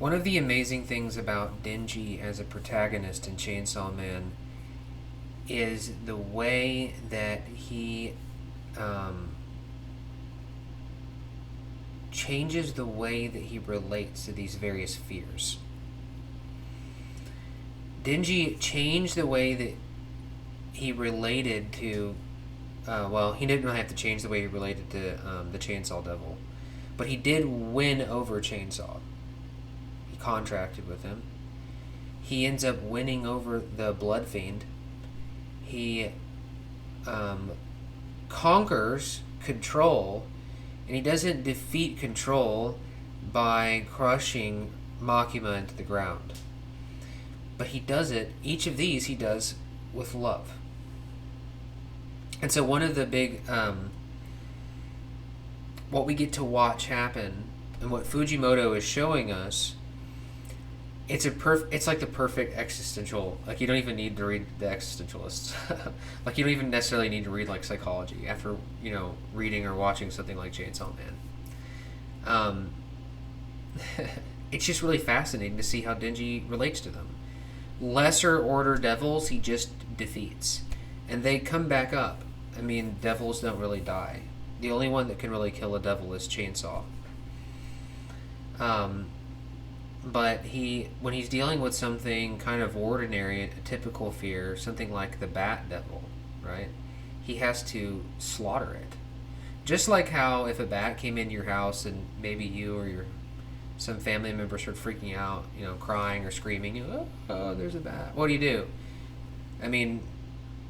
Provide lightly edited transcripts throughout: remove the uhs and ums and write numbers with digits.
One of the amazing things about Denji as a protagonist in Chainsaw Man is the way that he um, changes the way that he relates to these various fears. Denji changed the way that he related to. He didn't really have to change the way he related to the Chainsaw Devil, but he did win over Chainsaw. He contracted with him. He ends up winning over the Blood Fiend. He conquers Control, and he doesn't defeat Control by crushing Makima into the ground. But he does it, each of these he does with love. And so one of the big, what we get to watch happen, and what Fujimoto is showing us, it's like the perfect existential. Like, you don't even need to read the existentialists. Like, you don't even necessarily need to read like psychology after reading or watching something like Chainsaw Man. It's just really fascinating to see how Denji relates to them. Lesser order devils he just defeats, and they come back up. I mean, devils don't really die. The only one that can really kill a devil is Chainsaw. But when he's dealing with something kind of ordinary, a typical fear, something like the Bat Devil, right? He has to slaughter it. Just like how if a bat came into your house and maybe you or some family member started freaking out, crying or screaming, oh, there's a bat. What do? I mean,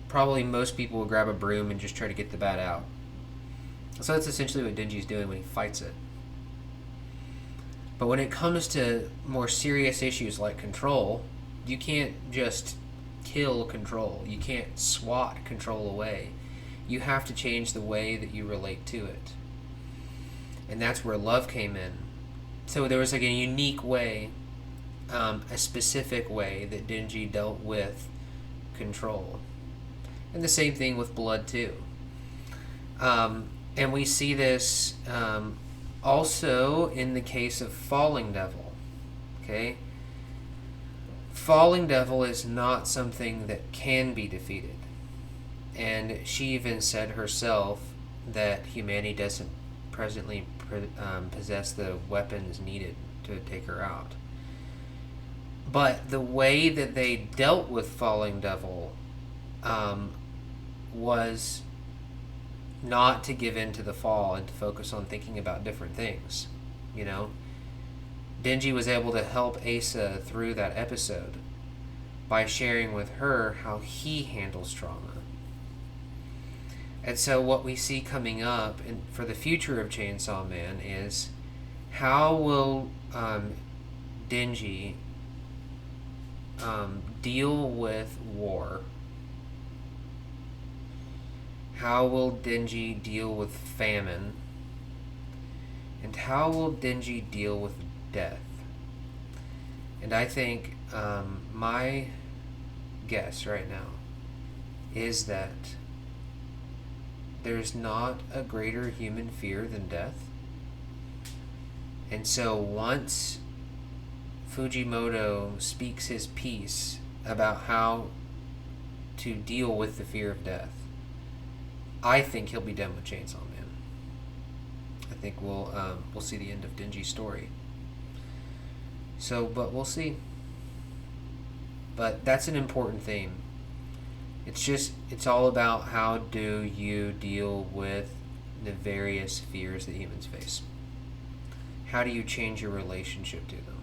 probably most people will grab a broom and just try to get the bat out. So that's essentially what Denji's doing when he fights it. But when it comes to more serious issues like Control, you can't just kill Control. You can't swat Control away. You have to change the way that you relate to it. And that's where love came in. So there was like a unique way, a specific way that Denji dealt with Control. And the same thing with Blood too. And we see this also in the case of Falling Devil. Okay? Falling Devil is not something that can be defeated. And she even said herself that humanity doesn't presently possess the weapons needed to take her out. But the way that they dealt with Falling Devil was not to give in to the fall and to focus on thinking about different things. Denji was able to help Asa through that episode by sharing with her how he handles trauma. And so what we see coming up for the future of Chainsaw Man is how will Denji deal with war? How will Denji deal with famine? And how will Denji deal with death? And I think my guess right now is that there's not a greater human fear than death. And so once Fujimoto speaks his piece about how to deal with the fear of death, I think he'll be done with Chainsaw Man. I think we'll see the end of Denji's story. But we'll see. But that's an important theme. It's all about how do you deal with the various fears that humans face. How do you change your relationship to them?